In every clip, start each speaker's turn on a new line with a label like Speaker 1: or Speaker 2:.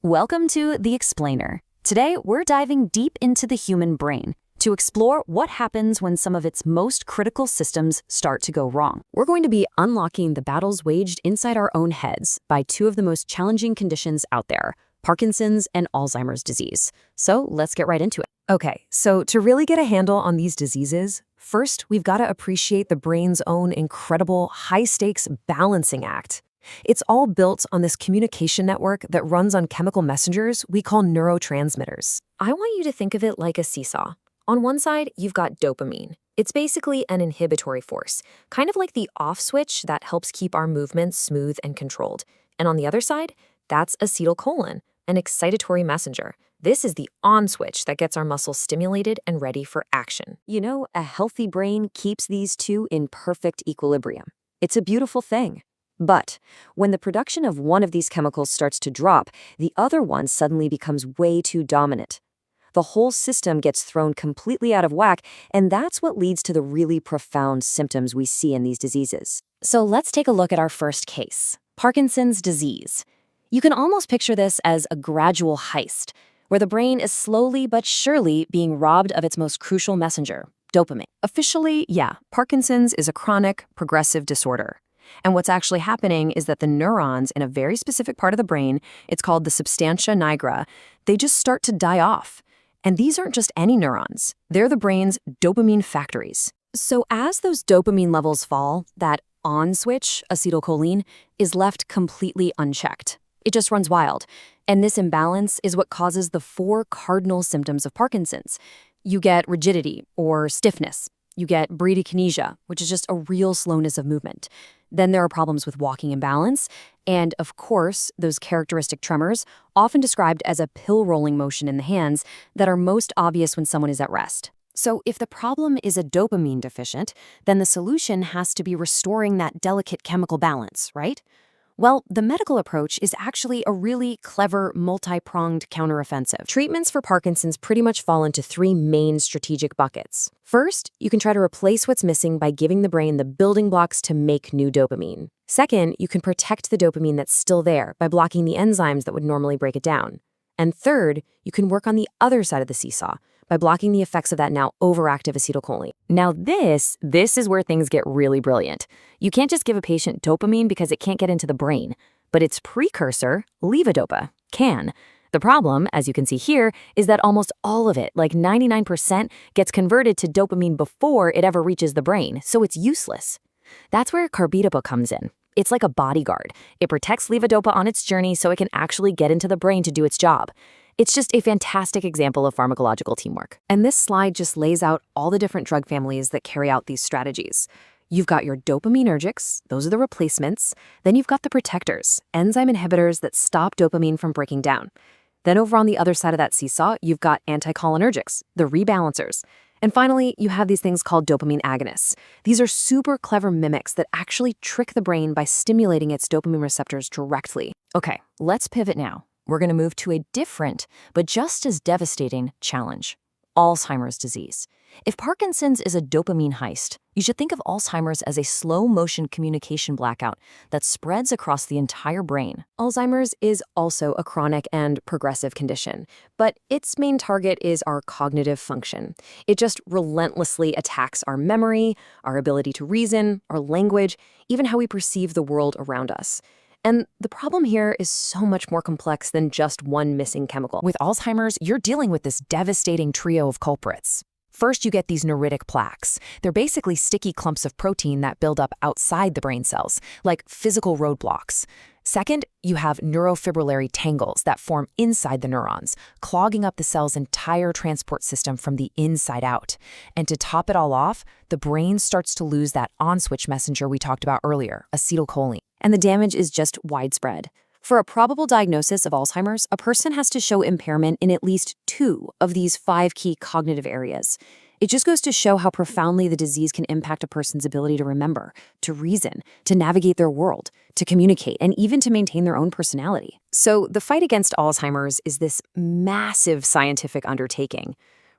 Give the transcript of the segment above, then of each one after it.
Speaker 1: Welcome to The Explainer. Today, we're diving deep into the human brain to explore what happens when some of its most critical systems start to go wrong. We're going to be unlocking the battles waged inside our own heads by two of the most challenging conditions out there, Parkinson's and Alzheimer's disease. So let's get right into it. Okay, so to really get a handle on these diseases, first, we've got to appreciate the brain's own incredible high-stakes balancing act. It's all built on this communication network that runs on chemical messengers we call neurotransmitters. I want you to think of it like a seesaw. On one side, you've got dopamine. It's basically an inhibitory force, kind of like the off switch that helps keep our movements smooth and controlled. And on the other side, that's acetylcholine, an excitatory messenger. This is the on switch that gets our muscles stimulated and ready for action. You know, a healthy brain keeps these two in perfect equilibrium. It's a beautiful thing. But when the production of one of these chemicals starts to drop, the other one suddenly becomes way too dominant. The whole system gets thrown completely out of whack, and that's what leads to the really profound symptoms we see in these diseases. So let's take a look at our first case, Parkinson's disease. You can almost picture this as a gradual heist, where the brain is slowly but surely being robbed of its most crucial messenger, dopamine. Officially, Parkinson's is a chronic, progressive disorder. And what's actually happening is that the neurons in a very specific part of the brain, it's called the substantia nigra, they just start to die off. And these aren't just any neurons. They're the brain's dopamine factories. So as those dopamine levels fall, that on switch, acetylcholine, is left completely unchecked. It just runs wild. And this imbalance is what causes the four cardinal symptoms of Parkinson's. You get rigidity or stiffness. You get bradykinesia, which is just a real slowness of movement. Then there are problems with walking and balance, and of course, those characteristic tremors, often described as a pill-rolling motion in the hands, that are most obvious when someone is at rest. So if the problem is a dopamine deficient, then the solution has to be restoring that delicate chemical balance, right? Well, the medical approach is actually a really clever, multi-pronged counteroffensive. Treatments for Parkinson's pretty much fall into three main strategic buckets. First, you can try to replace what's missing by giving the brain the building blocks to make new dopamine. Second, you can protect the dopamine that's still there by blocking the enzymes that would normally break it down. And third, you can work on the other side of the seesaw by blocking the effects of that now overactive acetylcholine. Now this is where things get really brilliant. You can't just give a patient dopamine because it can't get into the brain, but its precursor, levodopa, can. The problem, as you can see here, is that almost all of it, like 99%, gets converted to dopamine before it ever reaches the brain, so it's useless. That's where carbidopa comes in. It's like a bodyguard. It protects levodopa on its journey so it can actually get into the brain to do its job. It's just a fantastic example of pharmacological teamwork. And this slide just lays out all the different drug families that carry out these strategies. You've got your dopaminergics, those are the replacements. Then you've got the protectors, enzyme inhibitors that stop dopamine from breaking down. Then over on the other side of that seesaw, you've got anticholinergics, the rebalancers. And finally, you have these things called dopamine agonists. These are super clever mimics that actually trick the brain by stimulating its dopamine receptors directly. Okay, let's pivot now. We're going to move to a different, but just as devastating challenge, Alzheimer's disease. If Parkinson's is a dopamine heist, you should think of Alzheimer's as a slow-motion communication blackout that spreads across the entire brain. Alzheimer's is also a chronic and progressive condition, but its main target is our cognitive function. It just relentlessly attacks our memory, our ability to reason, our language, even how we perceive the world around us. And the problem here is so much more complex than just one missing chemical. With Alzheimer's, you're dealing with this devastating trio of culprits. First, you get these neuritic plaques. They're basically sticky clumps of protein that build up outside the brain cells, like physical roadblocks. Second, you have neurofibrillary tangles that form inside the neurons, clogging up the cell's entire transport system from the inside out. And to top it all off, the brain starts to lose that on-switch messenger we talked about earlier, acetylcholine. And the damage is just widespread. For a probable diagnosis of Alzheimer's, a person has to show impairment in at least 2 of these 5 key cognitive areas. It just goes to show how profoundly the disease can impact a person's ability to remember, to reason, to navigate their world, to communicate, and even to maintain their own personality. So the fight against Alzheimer's is this massive scientific undertaking.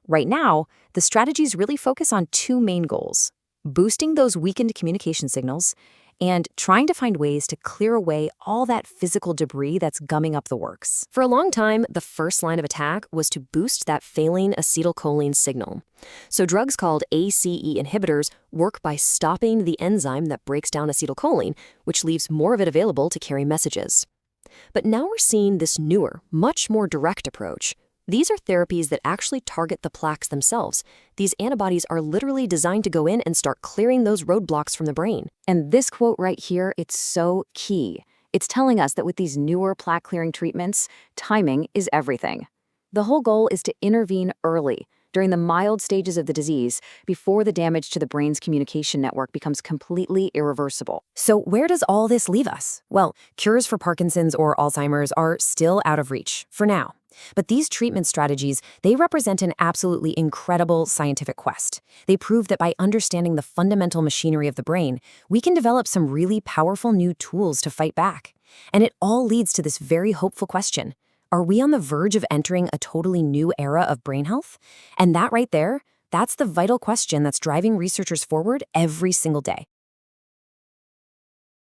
Speaker 1: Right now, the strategies really focus on 2 main goals: boosting those weakened communication signals and trying to find ways to clear away all that physical debris that's gumming up the works. For a long time, the first line of attack was to boost that failing acetylcholine signal. So drugs called ACE inhibitors work by stopping the enzyme that breaks down acetylcholine, which leaves more of it available to carry messages. But now we're seeing this newer, much more direct approach. These are therapies that actually target the plaques themselves. These antibodies are literally designed to go in and start clearing those roadblocks from the brain. And this quote right here, it's so key. It's telling us that with these newer plaque-clearing treatments, timing is everything. The whole goal is to intervene early, during the mild stages of the disease, before the damage to the brain's communication network becomes completely irreversible. So where does all this leave us? Well, cures for Parkinson's or Alzheimer's are still out of reach, for now. But these treatment strategies, they represent an absolutely incredible scientific quest. They prove that by understanding the fundamental machinery of the brain, we can develop some really powerful new tools to fight back. And it all leads to this very hopeful question. Are we on the verge of entering a totally new era of brain health? And that right there, that's the vital question that's driving researchers forward every single day.